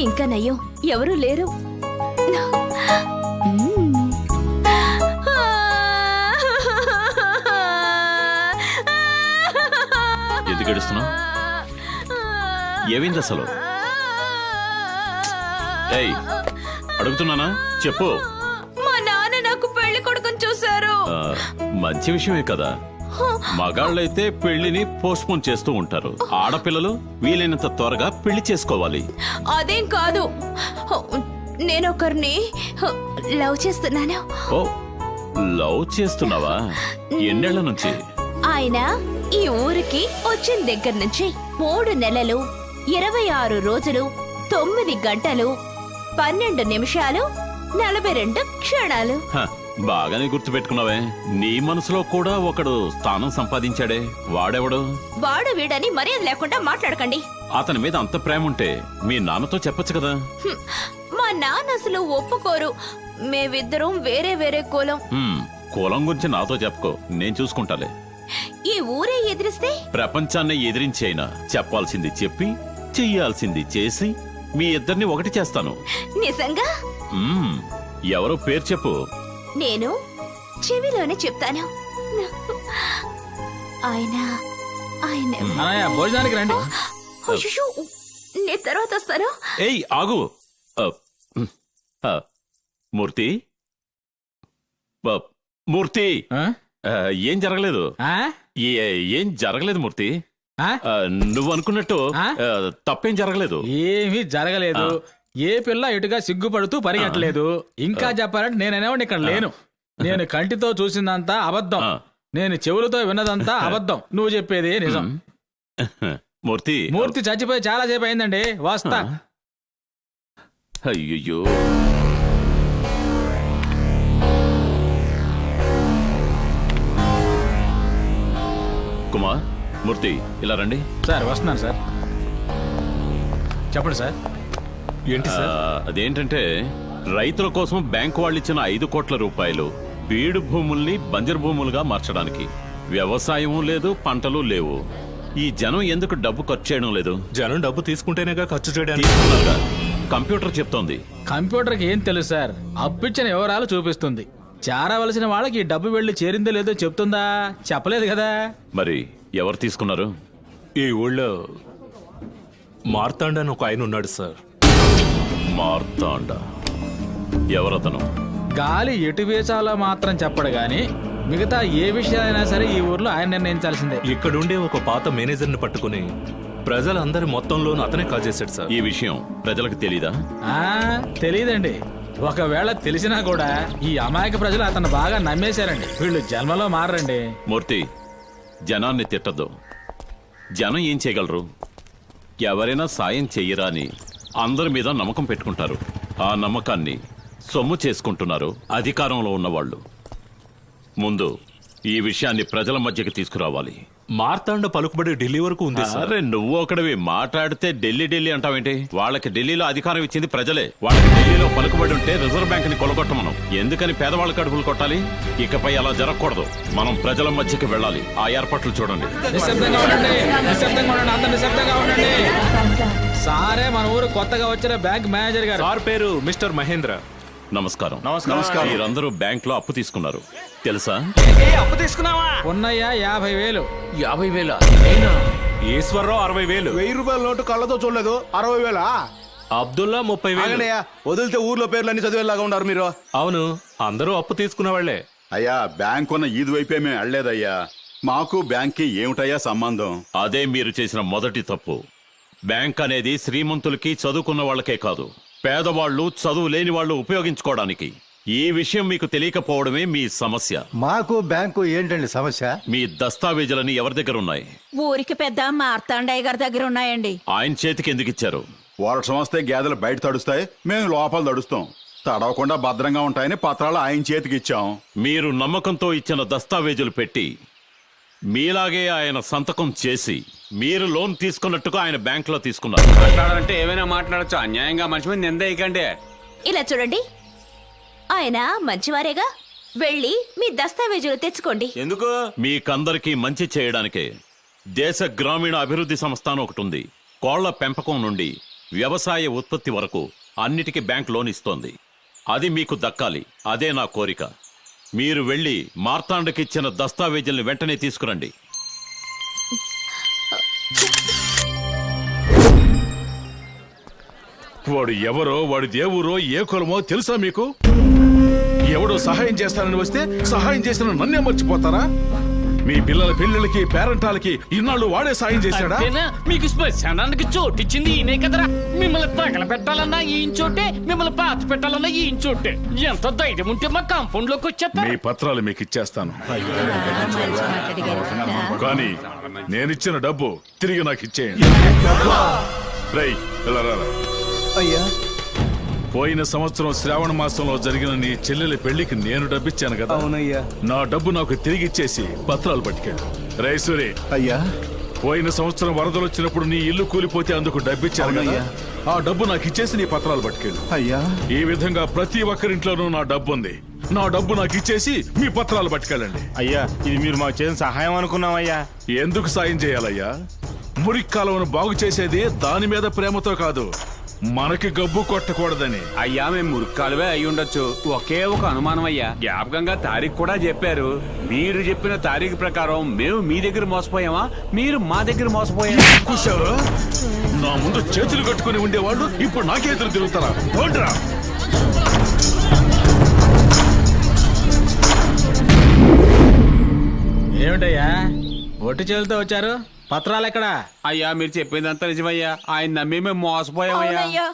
ఇంకా నయ్యం ఎవరూ లేరు. ఎందుకు ఏడుస్తున్నావు? ఏమైంది అసలు? ఏయ్, అడుగుతున్నానా? చెప్పు. మా నాన్న నాకు పెళ్లి కొడుకుని చూశారు. మంచి విషయమే కదా. మగాళ్ళైతే పెళ్లిని పోస్ట్పోన్ చేస్తూ ఉంటారు. ఆడపిల్లలు వీలైనంత త్వరగా పెళ్లి చేసుకోవాలి. అదేం కాదు, నేనొకరిని లవ్ చేస్తున్నాను. ఓ, లవ్ చేస్తున్నావా? ఎన్నేళ్ల నుంచి? ఆయన ఈ ఊరికి వచ్చిన దగ్గర నుంచి 3 నెలలు 26 రోజులు 9 గంటలు 12 నిమిషాలు 42 క్షణాలు. బాగానే గుర్తుపెట్టుకున్నావే. నీ మనసులో కూడా ఒకడు స్థానం సంపాదించాడే. వాడెవడు? వాడు వీడని మర్యాద లేకుండా మాట్లాడకండి. అతని మీద అంత ప్రేమ ఉంటే మీ నాన్నతో చెప్పొచ్చు కదా. మా నాన్న అసలు ఒప్పుకోరు. మేమిద్దరం వేరే వేరే కులం. కులం గురించి నాతో చెప్పుకో, నేను చూసుకుంటాలే. ఈ ఊరే ఎదిరిస్తే ప్రపంచాన్ని ఎదిరించైనా చెప్పాల్సింది చెప్పి చెయ్యాల్సింది చేసి మీ ఇద్దరిని ఒకటి చేస్తాను. నిజంగా? ఎవరో పేరు చెప్పు. నేను చెవిలోనే చెప్తాను. ఆయన భోజనానికి రండి. అయ్యో, నేను తర్వాత వస్తాను. ఏయ్ ఆగు. మూర్తి, మూర్తి, ఏం జరగలేదు. ఏం జరగలేదు మూర్తి. నువ్వు అనుకున్నట్టు తప్పేం జరగలేదు. ఏమీ జరగలేదు. ఏ పిల్ల ఇటుగా సిగ్గుపడుతూ పరిగెట్టలేదు. ఇంకా చెప్పాలంటే నేననేవాడిని ఇక్కడ లేను. నేను కంటితో చూసిందంతా అబద్ధం, నేను చెవులతో విన్నదంతా అబద్ధం. నువ్వు చెప్పేది నిజం. మూర్తి మూర్తి చచ్చిపోయి చాలా సేపు అయిందండి. వస్తా. అయ్యో, కుమార్, మూర్తి ఇలా రండి. సార్ వస్తున్నాను సార్. చెప్పండి సార్. ఏంటి సార్? అదేంటంటే రైతుల కోసం బ్యాంకు వాళ్ళు ఇచ్చిన 5 కోట్ల రూపాయలు బీడు భూముల్ని బంజరు భూములుగా మార్చడానికి. వ్యవసాయం లేదు, పంటలు లేవు. ఈ జనం ఎందుకు డబ్బు ఖర్చు చేయడం లేదు? జనం డబ్బు తీసుకుంటేనేగా ఖర్చు చేయడానికి. కంప్యూటర్ చెప్తోంది. కంప్యూటర్కి ఏం తెలుసు సార్? అప్పిచ్చిన వివరాలు చూపిస్తుంది. చేరవలసిన వాళ్ళకి ఈ డబ్బు వెళ్ళి చేరిందో లేదో చెప్తుందా? చెప్పలేదు కదా. మరి ఎవరు తీసుకున్నారు? ఈ ఊళ్ళో మార్తాండ అని ఒక ఆయన ఉన్నాడు సార్. మార్తాండ? ఎవరతను? గాలి ఎటు వేచాలో మాత్రం చెప్పడు గాని మిగతా ఏ విషయాలైనా సరే ఈ ఊర్లో ఆయన నిర్ణయించాల్సిందే. ఇక్కడుండే ఒక పాత మేనేజర్ని పట్టుకుని ప్రజలందరి మొత్తంలోనూ అతనే కాజేశాడు సార్. ఈ విషయం ప్రజలకు తెలీదా? తెలీదండి. ఒకవేళ తెలిసినా కూడా ఈ అమాయక ప్రజలు అతను బాగా నమ్మేశారండి. వీళ్ళు జన్మలో మారండి. మూర్తి, జనాన్ని తిట్టద్దు. జనం ఏం చేయగలరు? ఎవరైనా సాయం చెయ్యరా అని అందరి మీద నమ్మకం పెట్టుకుంటారు. ఆ నమ్మకాన్ని సొమ్ము చేసుకుంటున్నారు అధికారంలో ఉన్నవాళ్ళు. ముందు ఈ విషయాన్ని ప్రజల మధ్యకి తీసుకురావాలి. మార్తాండ పలుకుబడి ఢిల్లీ వరకు ఉంది సార్. అరే, నువ్వు ఒకటివి మాట్లాడితే ఢిల్లీ అంటావేంటి? వాళ్ళకి ఢిల్లీలో అధికారం ఇచ్చింది ప్రజలే. వాళ్ళకి ఢిల్లీలో పలుకుబడి ఉంటే రిజర్వ్ బ్యాంక్ ని కొలగొట్టమనం. ఎందుకని పేదవాళ్ళ కడుపులు కొట్టాలి? ఇకపై అలా జరగకూడదు. మనం ప్రజల మధ్యకి వెళ్ళాలి. ఆ ఏర్పాట్లు చూడండి. సారే, మన ఊరు కొత్తగా వచ్చిన బ్యాంక్ మేనేజర్ గారు. సార్ పేరు మిస్టర్ మహేంద్ర. నమస్కారం. నమస్కారం. మీరందరూ బ్యాంక్ లో అప్పు తీసుకున్నారు తెలుసా? అప్పు తీసుకున్నావా? ఉన్నయ్యా 50,000. 50,000? ఈశ్వరరావు 60,000. 1000 రూపాయల నోటు కళ్ళతో చూడలేదు. 60,000? అబ్దుల్లా 30,000. వదిలితే ఊర్లో పేర్లన్నీ చదివేలాగా ఉన్నారు మీరు. అవును, అందరూ అప్పు తీసుకున్న వాళ్లే. అయ్యా, బ్యాంక్ ఉన్న ఈది వైపే మేము వెళ్ళలేదయ్యా. మాకు బ్యాంక్కి ఏమిటయ్యా సంబంధం? అదే మీరు చేసిన మొదటి తప్పు. బ్యాంక్ అనేది శ్రీమంతులకి, చదువుకున్న వాళ్ళకే కాదు, పేదవాళ్లు, చదువు లేని వాళ్ళు ఉపయోగించుకోవడానికి. ఈ విషయం మీకు తెలియకపోవడమే మీ సమస్య. మాకు బ్యాంకు ఏంటండి సమస్య? మీ దస్తావేజులని ఎవరి దగ్గర ఉన్నాయి? ఊరికి పెద్ద మార్తాండయ్య గారి దగ్గర ఉన్నాయండి. ఆయన చేతికి ఎందుకు ఇచ్చారు? వర్షం వస్తే గేదెలు బయట తడుస్తాయి, మేము లోపల తడుస్తాం. తడవకుండా భద్రంగా ఉంటాయని పత్రాలు ఆయన చేతికి ఇచ్చాం. మీరు నమ్మకంతో ఇచ్చిన దస్తావేజులు పెట్టి మీలాగే ఆయన సంతకం చేసి మీరు లోన్ తీసుకున్నట్టుగా ఆయన బ్యాంక్ లో తీసుకున్నారు. మాట్లాడాలంటే ఏమైనా మాట్లాడచ్చు. అన్యాయంగా మనిషి మీద నిందేయకండి. ఇలా చూడండి, ఆయన మంచివారేగా. వెళ్ళి మీ దస్తావేజులు తెచ్చుకోండి. ఎందుకు? మీకందరికీ మంచి చేయడానికే. దేశ గ్రామీణ అభివృద్ధి సంస్థ ఒకటి ఉంది. కోళ్ల పెంపకం నుండి వ్యవసాయ ఉత్పత్తి వరకు అన్నిటికీ బ్యాంక్ లోన్ ఇస్తోంది. అది మీకు దక్కాలి. అదే నా కోరిక. మీరు వెళ్ళి మార్తాండకిచ్చిన దస్తావేజుల్ని వెంటనే తీసుకురండి. వాడు ఎవరో, వాడి దేవురో, ఏ కులమో తెలుసా మీకు? ఎవడో సహాయం చేస్తానని వస్తే సహాయం చేసిన నన్నే మర్చిపోతారా? మీ పిల్లల పెళ్లిళ్ళకి, పేరంటాలకి ఇన్నాళ్ళు వాడే సాయం చేశాడా? అంతేనా? మీకు శ్మశానానికి చోటిచ్చింది ఈయనే కదరా. మిమ్మల్ని తగల పెట్టాలన్నా ఈయన చోటే, మిమ్మల్ని పాత పెట్టాలన్నా ఈయన చోటే. ఎంత ధైర్యం ఉంటే మా కాంపౌండ్ లోకి వచ్చేస్తా. మీ పత్రాలు మీకు ఇచ్చేస్తాను, కానీ నేనిచ్చిన డబ్బు తిరిగి నాకు ఇచ్చేయండి. రేయ్, ఇలా రారా. అయ్యా పోయిన సంవత్సరం శ్రావణ మాసంలో జరిగిన నీ చెల్లెలి పెళ్లికి నేను డబ్బిచ్చాను కదా. అవునయ్యా. నా డబ్బు నాకు తిరిగి ఇచ్చేసి పత్రాలు పట్టుకెళ్ళు. రైసూరి, అయ్యా పోయిన సంవత్సరం వరదలు వచ్చినప్పుడు నీ ఇల్లు కూలిపోతే అందుకు డబ్బిచ్చాను కదా. అవునయ్యా. ఆ డబ్బు నాకు ఇచ్చేసి నీ పత్రాలు పట్టుకెళ్ళు. అయ్యా ఈ విధంగా ప్రతి ఒక్కరింట్లోనూ నా డబ్బు ఉంది. నా డబ్బు నాకు ఇచ్చేసి మీ పత్రాలు పట్టుకెళ్ళండి. అయ్యా, ఇది మీరు మాకు చేసిన సహాయం అనుకున్నామయ్యా. ఎందుకు సాయం చేయాలయ్యా? మురిక్కాలవను బాగు చేసేది దాని మీద ప్రేమతో కాదు, మనకి గబ్బు కొట్టకూడదని. అయ్యా, మేము మురుక్కాలువే అయి ఉండొచ్చు. ఒకే ఒక అనుమానం అయ్యా. జ్ఞాపకంగా తారీఖు కూడా చెప్పారు. మీరు చెప్పిన తారీఖు ప్రకారం మేము మీ దగ్గర మోసపోయామా, మీరు మా దగ్గర మోసపోయామా? కూర్చోరు. నా ముందు చేతులు కట్టుకుని ఉండేవాళ్ళు ఇప్పుడు నాకే ఎదురు తిరుగుతారా? పోండ్రా. ఏమిటయ్యా ఒట్టి చేతులతో వచ్చారు? పత్రాలు ఎక్కడా? అయ్యా, మీరు చెప్పిందంతా నిజమయ్యా. ఆయన నమ్మి మేము మోసపోయామయ్యా. అవునయ్యా.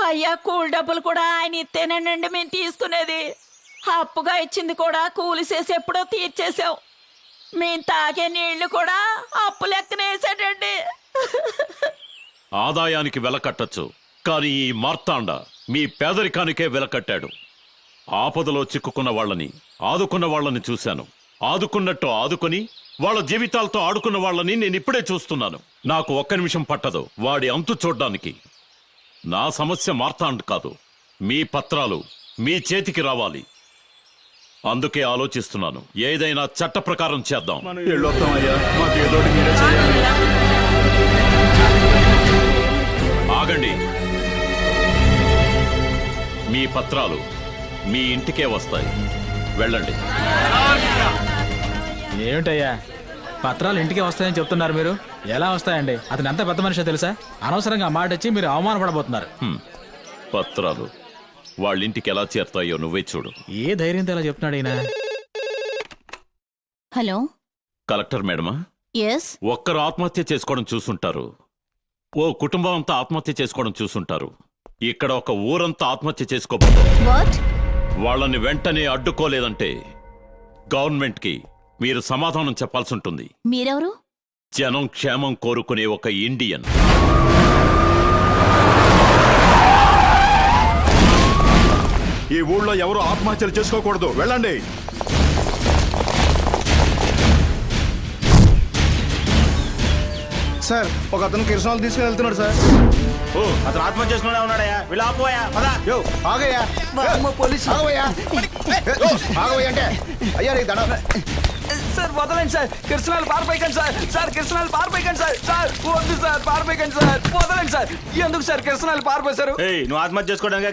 అయ్యా, కూలి డబ్బులు కూడా ఆయన ఇస్తేనండి మేము తీసుకునేది. అప్పుగా ఇచ్చింది కూడా కూలి చేసి ఎప్పుడో తీర్చేసాం. మేము తాగే నీళ్లు కూడా అప్పు లెక్కనేసాడండి. ఆదాయానికి వెల కట్టచ్చు, కానీ ఈ మార్తాండ మీ పేదరికానికే వెల కట్టాడు. ఆపదలో చిక్కుకున్న వాళ్ళని, ఆదుకున్న వాళ్ళని చూశాను. ఆదుకున్నట్టు ఆదుకొని వాళ్ళ జీవితాలతో ఆడుకున్న వాళ్ళని నేను ఇప్పుడే చూస్తున్నాను. నాకు ఒక్క నిమిషం పట్టదు వాడి అంతు చూడ్డానికి. నా సమస్య మార్తాండ్ కాదు, మీ పత్రాలు మీ చేతికి రావాలి. అందుకే ఆలోచిస్తున్నాను, ఏదైనా చట్ట ప్రకారం చేద్దాం. వెళ్ళొస్తామయ్యా, మాకు ఏదోటి మీరే చేయాలి. ఆగండి. మీ పత్రాలు మీ ఇంటికే వస్తాయి. వెళ్ళండి. ఏమిటయ్యా పత్రాలు ఇంటికే వస్తాయని చెప్తున్నారు మీరు? ఎలా వస్తాయండి? అతను ఎంత పెద్ద మనిషో తెలుసా? అనవసరంగా మాట వచ్చి మీరు అవమానపడబోతున్నారు. పత్రాలు వాళ్ళింటికి ఎలా చేరుతాయో నువ్వే చూడు. ఏ ధైర్యంతో ఎలా చెప్తున్నాడు ఈయన? హలో, కలెక్టర్ మేడమా? ఎస్. ఒక్కరు ఆత్మహత్య చేసుకోవడం చూసుంటారు, ఓ కుటుంబం అంతా ఆత్మహత్య చేసుకోవడం చూసుంటారు. ఇక్కడ ఒక ఊరంతా ఆత్మహత్య చేసుకోబోతారు. వాట్? వాళ్ళని వెంటనే అడ్డుకోలేదంటే గవర్నమెంట్కి మీరు సమాధానం చెప్పాల్సి ఉంటుంది. మీరెవరు? జనం క్షేమం కోరుకునే ఒక ఇండియన్. ఈ ఊళ్ళో ఎవరు ఆత్మహత్యలు చేసుకోకూడదు. వెళ్ళండి. సార్, ఒక అతను కిరసనాలు తీసుకుని వెళ్తున్నాడు సార్. ఓ, అతను ఆత్మహత్య చేసుకునే ఉన్నాడయ్యా. వీళ్ళు ఆపోయా పదా. యో, ఆగయ్యా. పోలీసు ఆగవయ్యా. యో, ఆగవయ్యా అంటే అయ్యా నీకు దండం. సార్ వదలండి సార్, కిరసనాలు పారిపోయకండి సార్. సార్ కిరసనాలు పారిపోయకండి సార్. సార్ వద్దు సార్, పారిపోయకండి సార్. వదలండి సార్. ఎందుకు సార్ కిరసనాలు పారిపోయారు? నువ్వు ఆత్మహత్య చేసుకోవడానికి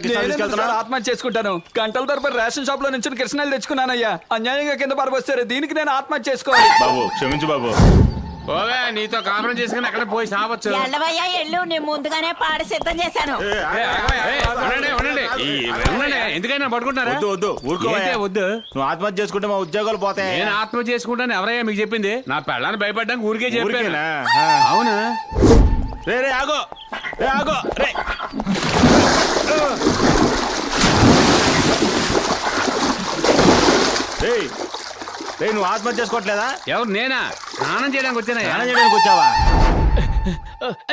ఆత్మహత్య చేసుకుంటాను. గంటల తరబడి రేషన్ షాప్ లో నుంచి కిరసనాలు తెచ్చుకున్నానయ్యా. అన్యాయంగా కింద పారిపోయారు. దీనికి నేను ఆత్మహత్య చేసుకోవాలి. బాబు, క్షమించు బాబు. ఓవే, నీతో కాపురం చేసుకుని అక్కడ పోయి సావచ్చు. ఎల్లవయ్యా ఎల్లు, నేను ముందుగానే పాడ సిద్ధం చేశాను. ఎందుకైనా పడుకుంటారా? వద్దు వద్దు, ఊరుకోవయ్యా. ఏంటే వద్దు? నువ్వు ఆత్మహత్య చేసుకుంటే మా ఉద్యోగాలు పోతాయి. నేను ఆత్మహత్య చేసుకుంటాను ఎవరయ్యా మీకు చెప్పింది? నా పెళ్ళాన్ని భయపడ్డానికి ఊరికే చెప్పాను. ఊరికేనా? అవునా? రే రే ఆగో, రే ఆగో, రే. రేయ్, రేయ్, నువ్వు ఆత్మహత్య చేసుకోవట్లేదా? ఎవరు? నేనా? స్నానం చేయడానికి వచ్చానా? స్నానం చేయడానికి వచ్చావా?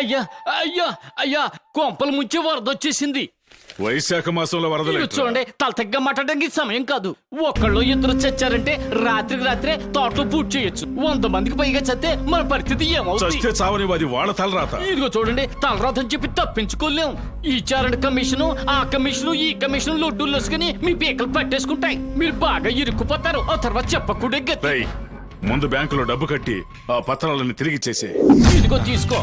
అయ్యా అయ్యా అయ్యా, కొంపలు ముంచి వరద వచ్చేసింది. వైశాఖ మాసంలో వరదలు మీరు చూడండి, తలతగ్గా మాట్లాడడానికి సమయం కాదు. ఒకళ్ళు ఇద్దరు చచ్చారంటే రాత్రికి రాత్రే తోటలో పూర్తి చేయొచ్చు. 100 మందికి పైగా చస్తే మన పరిస్థితి ఏమవుతుంది? చస్తే చావని అది వాళ్ళ తలరాత. ఇదిగో చూడండి, తలరాతని చెప్పి తప్పించుకోలేం. ఈ చారణ కమిషను, ఆ కమిషను, ఈ కమిషను లొడ్డులు వేసుకుని మీ పీకలు పట్టేసుకుంటాయి. మీరు బాగా ఇరుక్కుపోతారు. ఆ తర్వాత చెప్పకూడే గతి. రేయ్, ముందు బ్యాంకులో డబ్బు కట్టి ఆ పత్రాలను తిరిగి ఇచ్చేసే. ఇదిగో తీసుకో.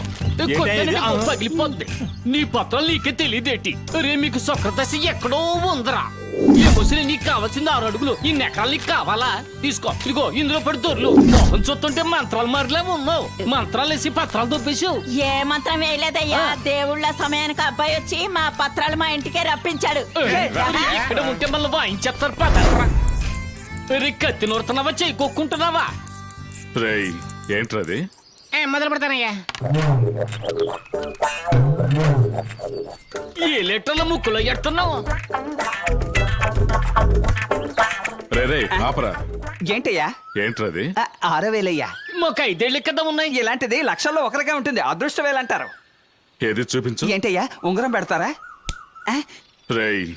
కొట్టానంటే ఓ పగిలిపోద్ది. నీ పత్రం నీకే తెలియదేటి. రే మీకు సుఖదశ ఎక్కడో ఉందరా. ఈ ముసలి నీకు కావాల్సింది 6 అడుగులు. ఈ నెకరాలు నీకు కావాలా? తీసుకో. ఇదిగో ఇందులో పడి దొర్లు. మొహం చూస్తుంటే మంత్రాలు మారిలే ఉన్నావు. మంత్రాలు వేసి పత్రాలు దొబ్బేసావు. ఏ మంత్రం వేయలేదయ్యా. దేవుళ్ళ సమయానికి అబ్బాయి వచ్చి మా పత్రాలు మా ఇంటికే రప్పించాడు. ఇక్కడ ఉంటే మళ్ళీ వాయించేస్తారు పదరా. రే కత్తి నూరుతున్నావా, చెయ్యి కొక్కుంటున్నావా? రేయ్ ఏంట్రది? మొదలు పెడతానయ్యా. ఏ లీటర్ల ముక్కులో ఎడుతున్నావు? రే ఆపరా. ఏంటయ్యా? ఏంట్రది? 6000 మాకు 5 ఏళ్ళ కదా ఉన్నాయి. ఇలాంటిది లక్షల్లో ఒకరిగా ఉంటుంది. అదృష్ట వేలు అంటారు. ఏది చూపించు. ఏంటయ్యా ఉంగరం పెడతారా? రేయ్